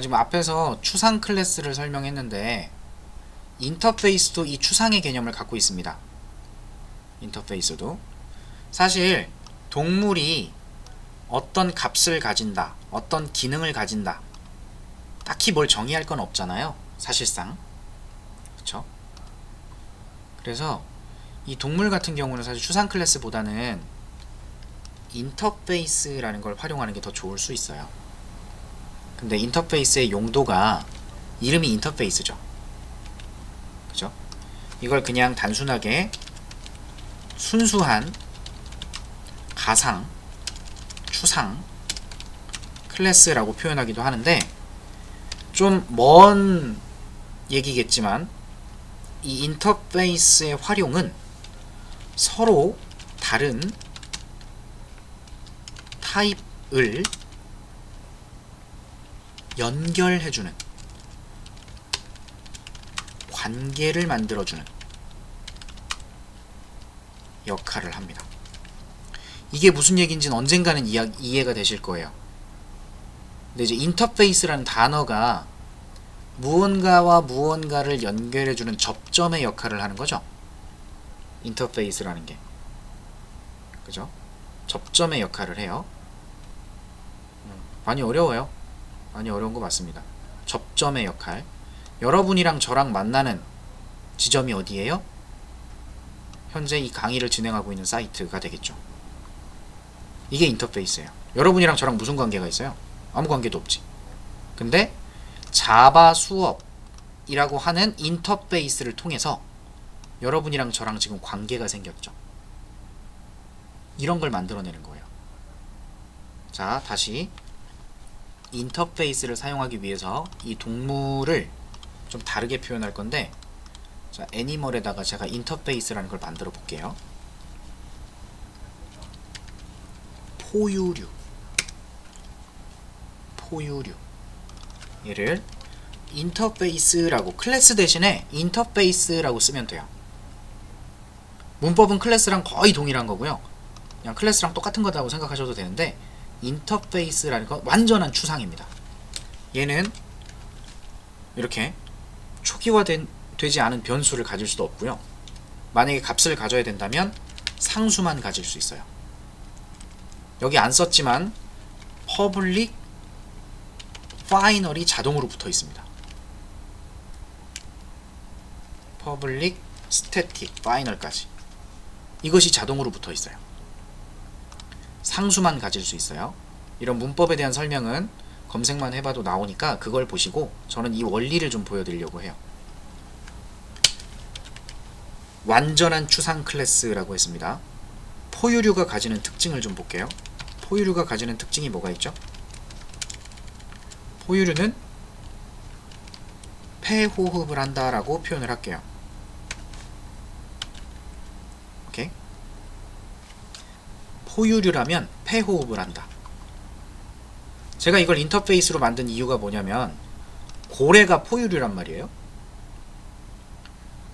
지금 앞에서 추상 클래스를 설명했는데 인터페이스도 이 추상의 개념을 갖고 있습니다. 인터페이스도 사실 동물이 어떤 값을 가진다, 어떤 기능을 가진다, 딱히 뭘 정의할 건 없잖아요, 사실상. 그쵸? 그래서 이 동물 같은 경우는 사실 추상 클래스보다는 인터페이스라는 걸 활용하는 게 더 좋을 수 있어요. 근데 인터페이스의 용도가 이름이 인터페이스죠. 그죠? 이걸 그냥 단순하게 순수한 가상, 추상, 클래스라고 표현하기도 하는데 좀 먼 얘기겠지만 이 인터페이스의 활용은 서로 다른 타입을 연결해주는, 관계를 만들어주는 역할을 합니다. 이게 무슨 얘기인지는 언젠가는 이해가 되실 거예요. 근데 이제 인터페이스라는 단어가 무언가와 무언가를 연결해주는 접점의 역할을 하는 거죠. 인터페이스라는 게. 그죠? 접점의 역할을 해요. 많이 어려워요. 많이 어려운 거 맞습니다. 접점의 역할. 여러분이랑 저랑 만나는 지점이 어디예요? 현재 이 강의를 진행하고 있는 사이트가 되겠죠. 이게 인터페이스예요. 여러분이랑 저랑 무슨 관계가 있어요? 아무 관계도 없지. 근데 자바 수업이라고 하는 인터페이스를 통해서 여러분이랑 저랑 지금 관계가 생겼죠. 이런 걸 만들어내는 거예요. 자, 다시 인터페이스를 사용하기 위해서 이 동물을 좀 다르게 표현할 건데, 자, 애니멀에다가 제가 인터페이스라는 걸 만들어 볼게요. 포유류. 얘를 인터페이스라고, 클래스 대신에 인터페이스라고 쓰면 돼요. 문법은 클래스랑 거의 동일한 거고요. 그냥 클래스랑 똑같은 거다고 생각하셔도 되는데, 인터페이스라는 건 완전한 추상입니다. 얘는 이렇게 초기화되지 않은 변수를 가질 수도 없고요. 만약에 값을 가져야 된다면 상수만 가질 수 있어요. 여기 안 썼지만 public, final이 자동으로 붙어 있습니다. public, static, final까지 이것이 자동으로 붙어 있어요. 상수만 가질 수 있어요. 이런 문법에 대한 설명은 검색만 해봐도 나오니까 그걸 보시고 저는 이 원리를 좀 보여드리려고 해요. 완전한 추상 클래스라고 했습니다. 포유류가 가지는 특징을 좀 볼게요. 포유류가 가지는 특징이 뭐가 있죠? 포유류는 폐호흡을 한다라고 표현을 할게요. 오케이? 포유류라면 폐호흡을 한다. 제가 이걸 인터페이스로 만든 이유가 뭐냐면 고래가 포유류란 말이에요.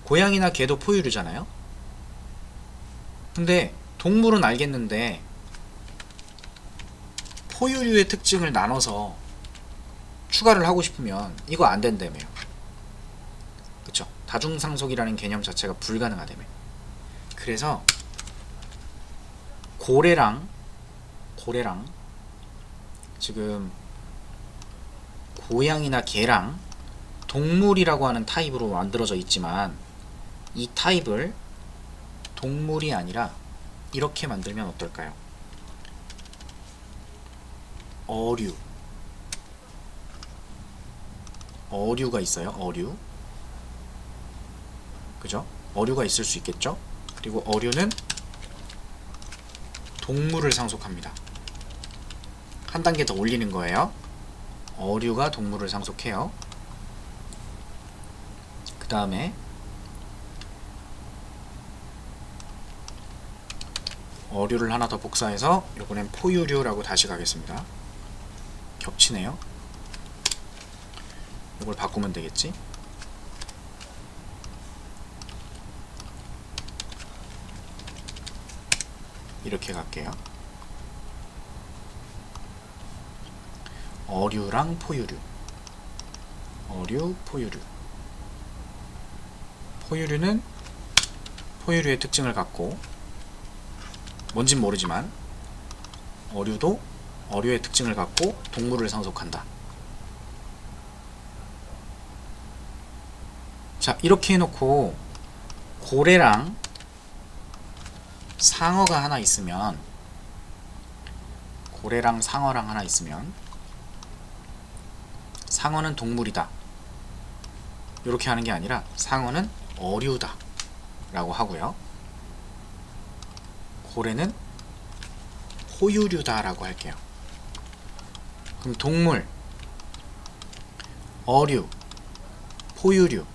고양이나 개도 포유류잖아요. 근데 동물은 알겠는데 포유류의 특징을 나눠서 추가를 하고 싶으면 이거 안 된다며요. 그쵸? 다중상속이라는 개념 자체가 불가능하다며. 그래서 고래랑 지금 고양이나 개랑 동물이라고 하는 타입으로 만들어져 있지만 이 타입을 동물이 아니라 이렇게 만들면 어떨까요? 어류가 있어요. 어류. 그죠? 어류가 있을 수 있겠죠? 그리고 어류는 동물을 상속합니다. 한 단계 더 올리는 거예요. 어류가 동물을 상속해요. 그 다음에 어류를 하나 더 복사해서 이번엔 포유류라고 다시 가겠습니다. 겹치네요. 이걸 바꾸면 되겠지? 이렇게 갈게요. 어류랑 포유류. 어류, 포유류. 포유류는 포유류의 특징을 갖고, 뭔진 모르지만 어류도 어류의 특징을 갖고 동물을 상속한다. 자, 이렇게 해놓고 고래랑 상어가 하나 있으면, 고래랑 상어랑 하나 있으면 상어는 동물이다 이렇게 하는 게 아니라 상어는 어류다 라고 하고요, 고래는 포유류다 라고 할게요. 그럼 동물, 어류, 포유류,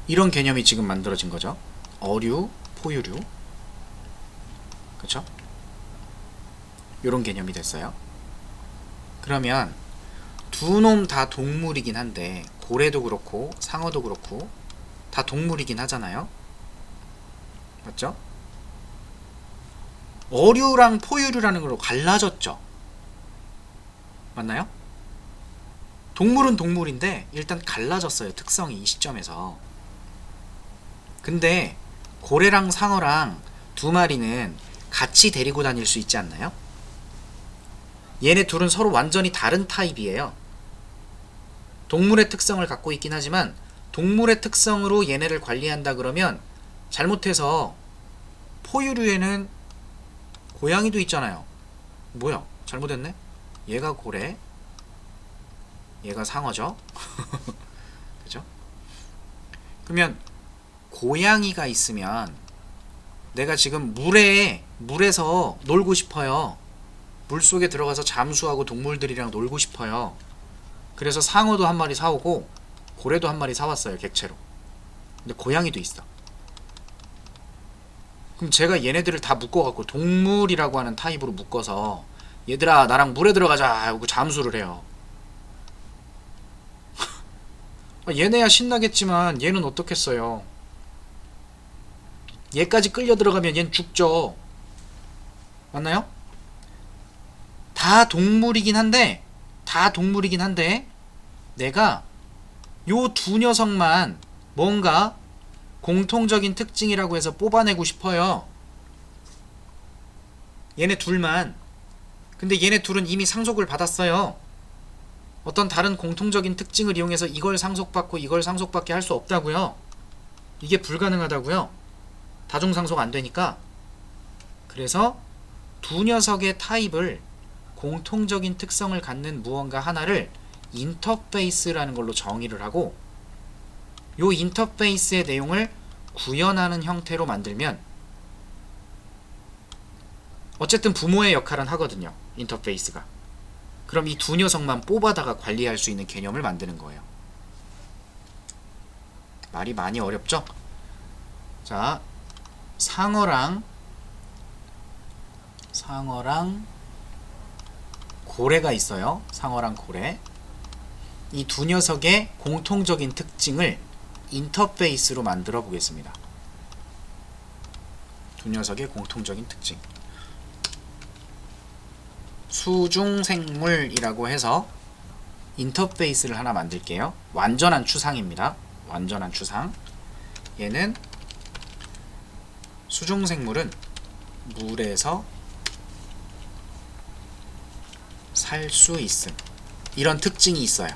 이런 개념이 지금 만들어진 거죠. 어류, 포유류. 그쵸? 이런 개념이 됐어요. 그러면 두 놈 다 동물이긴 한데, 고래도 그렇고 상어도 그렇고 다 동물이긴 하잖아요. 맞죠? 어류랑 포유류라는 걸로 갈라졌죠. 맞나요? 동물은 동물인데 일단 갈라졌어요, 특성이 이 시점에서. 근데 고래랑 상어랑 두 마리는 같이 데리고 다닐 수 있지 않나요? 얘네 둘은 서로 완전히 다른 타입이에요. 동물의 특성을 갖고 있긴 하지만 동물의 특성으로 얘네를 관리한다 그러면 잘못해서 포유류에는 고양이도 있잖아요. 뭐야? 잘못했네? 얘가 고래, 얘가 상어죠? 그죠? 그러면 고양이가 있으면 내가 지금 물에서 놀고 싶어요. 물속에 들어가서 잠수하고 동물들이랑 놀고 싶어요. 그래서 상어도 한 마리 사오고 고래도 한 마리 사왔어요, 객체로. 근데 고양이도 있어. 그럼 제가 얘네들을 다 묶어갖고 동물이라고 하는 타입으로 묶어서 얘들아 나랑 물에 들어가자 하고 잠수를 해요. 얘네야 신나겠지만 얘는 어떻겠어요. 얘까지 끌려 들어가면 얘는 죽죠. 맞나요? 다 동물이긴 한데 내가 요 두 녀석만 뭔가 공통적인 특징이라고 해서 뽑아내고 싶어요. 얘네 둘만. 근데 얘네 둘은 이미 상속을 받았어요. 어떤 다른 공통적인 특징을 이용해서 이걸 상속받고 이걸 상속받게 할 수 없다고요. 이게 불가능하다고요. 다중상속 안 되니까. 그래서 두 녀석의 타입을, 공통적인 특성을 갖는 무언가 하나를 인터페이스라는 걸로 정의를 하고, 요 인터페이스의 내용을 구현하는 형태로 만들면 어쨌든 부모의 역할은 하거든요, 인터페이스가. 그럼 이 두 녀석만 뽑아다가 관리할 수 있는 개념을 만드는 거예요. 말이 많이 어렵죠? 자, 상어랑 고래가 있어요. 상어랑 고래. 이 두 녀석의 공통적인 특징을 인터페이스로 만들어 보겠습니다. 두 녀석의 공통적인 특징. 수중생물이라고 해서 인터페이스를 하나 만들게요. 완전한 추상입니다. 완전한 추상. 얘는 수중생물은 물에서 살 수 있음. 이런 특징이 있어요.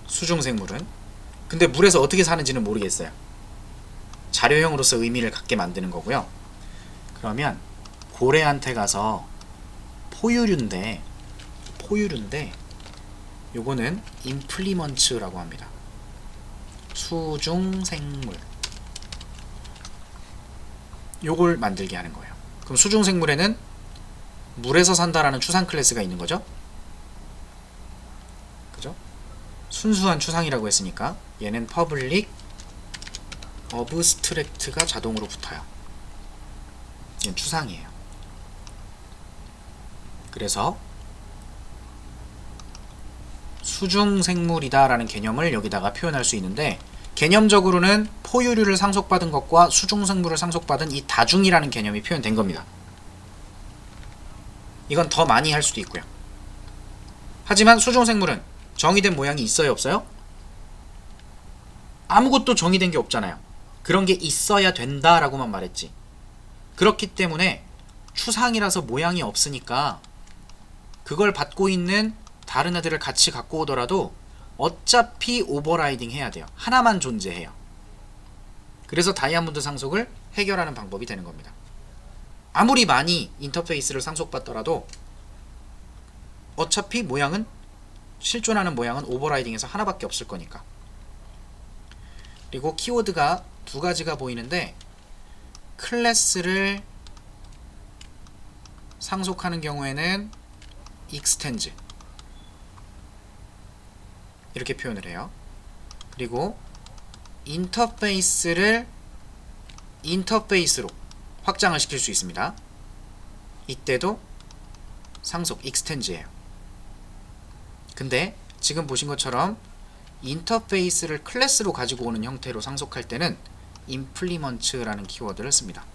수중생물은. 근데 물에서 어떻게 사는지는 모르겠어요. 자료형으로서 의미를 갖게 만드는 거고요. 그러면 고래한테 가서 포유류인데 요거는 임플리먼츠라고 합니다. 수중생물. 요걸 만들게 하는 거예요. 그럼 수중생물에는 물에서 산다라는 추상 클래스가 있는 거죠. 그죠? 순수한 추상이라고 했으니까 얘는 퍼블릭 어브스트랙트가 자동으로 붙어요. 얘는 추상이에요. 그래서 수중생물이다 라는 개념을 여기다가 표현할 수 있는데, 개념적으로는 포유류를 상속받은 것과 수중생물을 상속받은 이 다중이라는 개념이 표현된 겁니다. 이건 더 많이 할 수도 있고요. 하지만 수중생물은 정의된 모양이 있어요, 없어요? 아무것도 정의된 게 없잖아요. 그런 게 있어야 된다라고만 말했지. 그렇기 때문에 추상이라서 모양이 없으니까 그걸 받고 있는 다른 애들을 같이 갖고 오더라도 어차피 오버라이딩 해야 돼요. 하나만 존재해요. 그래서 다이아몬드 상속을 해결하는 방법이 되는 겁니다. 아무리 많이 인터페이스를 상속받더라도 어차피 모양은, 실존하는 모양은 오버라이딩에서 하나밖에 없을 거니까. 그리고 키워드가 두 가지가 보이는데, 클래스를 상속하는 경우에는 extends 이렇게 표현을 해요. 그리고 인터페이스를 인터페이스로 확장을 시킬 수 있습니다. 이때도 상속 extends예요. 근데 지금 보신 것처럼 인터페이스를 클래스로 가지고 오는 형태로 상속할 때는 implement라는 키워드를 씁니다.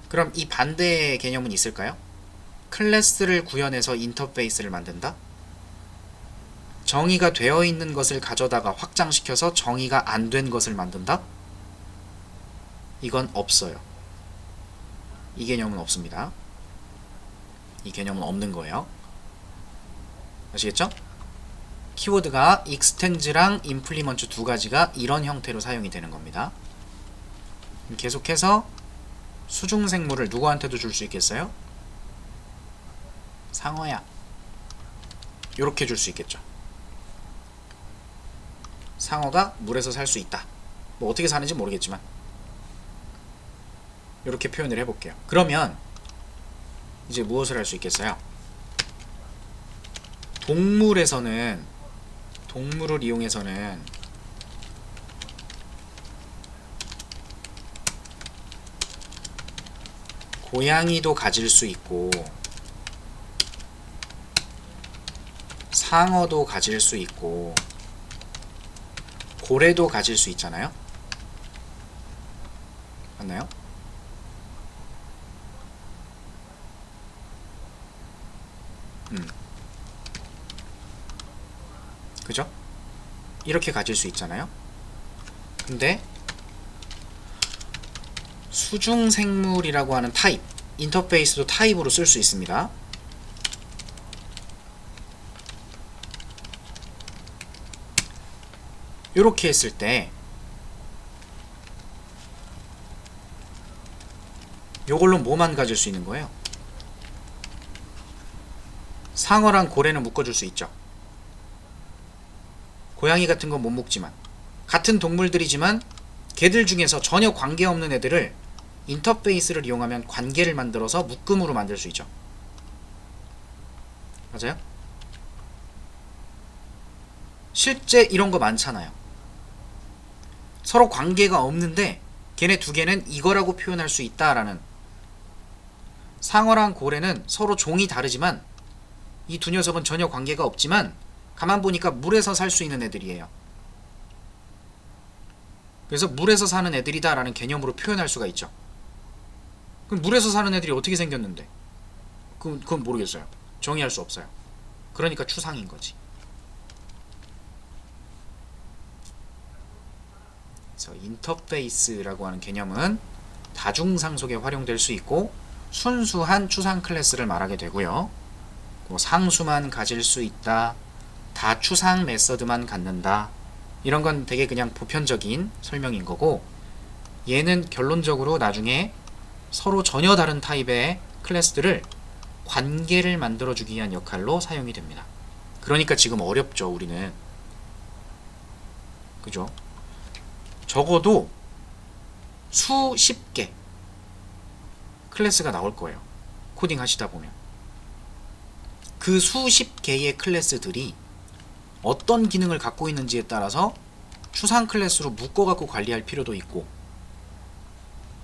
그럼 이 반대의 개념은 있을까요? 클래스를 구현해서 인터페이스를 만든다? 정의가 되어 있는 것을 가져다가 확장시켜서 정의가 안 된 것을 만든다? 이건 없어요. 이 개념은 없습니다. 이 개념은 없는 거예요. 아시겠죠? 키워드가 extends랑 implement 두 가지가 이런 형태로 사용이 되는 겁니다. 계속해서 수중생물을 누구한테도 줄 수 있겠어요? 상어야. 요렇게 줄 수 있겠죠. 상어가 물에서 살 수 있다. 뭐 어떻게 사는지 모르겠지만 이렇게 표현을 해볼게요. 그러면 이제 무엇을 할 수 있겠어요? 동물을 이용해서는 고양이도 가질 수 있고 상어도 가질 수 있고 고래도 가질 수 있잖아요. 맞나요? 그죠? 이렇게 가질 수 있잖아요. 근데 수중생물이라고 하는 타입, 인터페이스도 타입으로 쓸 수 있습니다. 이렇게 했을 때 요걸로 뭐만 가질 수 있는 거예요? 상어랑 고래는 묶어줄 수 있죠. 고양이 같은 건 못 묶지만, 같은 동물들이지만 걔들 중에서 전혀 관계없는 애들을 인터페이스를 이용하면 관계를 만들어서 묶음으로 만들 수 있죠. 맞아요? 실제 이런 거 많잖아요. 서로 관계가 없는데 걔네 두 개는 이거라고 표현할 수 있다라는. 상어랑 고래는 서로 종이 다르지만 이 두 녀석은 전혀 관계가 없지만 가만 보니까 물에서 살 수 있는 애들이에요. 그래서 물에서 사는 애들이다 라는 개념으로 표현할 수가 있죠. 그럼 물에서 사는 애들이 어떻게 생겼는데? 그건 모르겠어요. 정의할 수 없어요. 그러니까 추상인 거지. 그래서 인터페이스라고 하는 개념은 다중상속에 활용될 수 있고 순수한 추상 클래스를 말하게 되고요. 상수만 가질 수 있다, 다 추상 메서드만 갖는다, 이런 건 되게 그냥 보편적인 설명인 거고, 얘는 결론적으로 나중에 서로 전혀 다른 타입의 클래스들을 관계를 만들어주기 위한 역할로 사용이 됩니다. 그러니까 지금 어렵죠, 우리는. 그죠? 적어도 수십 개 클래스가 나올 거예요. 코딩 하시다 보면. 그 수십 개의 클래스들이 어떤 기능을 갖고 있는지에 따라서 추상 클래스로 묶어갖고 관리할 필요도 있고,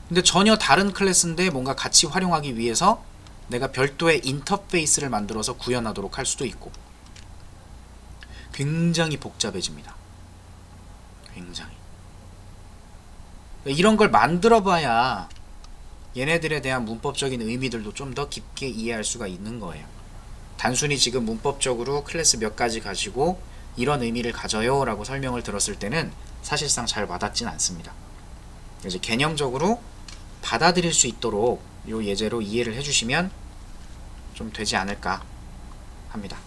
근데 전혀 다른 클래스인데 뭔가 같이 활용하기 위해서 내가 별도의 인터페이스를 만들어서 구현하도록 할 수도 있고, 굉장히 복잡해집니다. 굉장히. 이런 걸 만들어 봐야 얘네들에 대한 문법적인 의미들도 좀 더 깊게 이해할 수가 있는 거예요. 단순히 지금 문법적으로 클래스 몇 가지 가지고 이런 의미를 가져요 라고 설명을 들었을 때는 사실상 잘 와닿진 않습니다. 이제 개념적으로 받아들일 수 있도록 이 예제로 이해를 해주시면 좀 되지 않을까 합니다.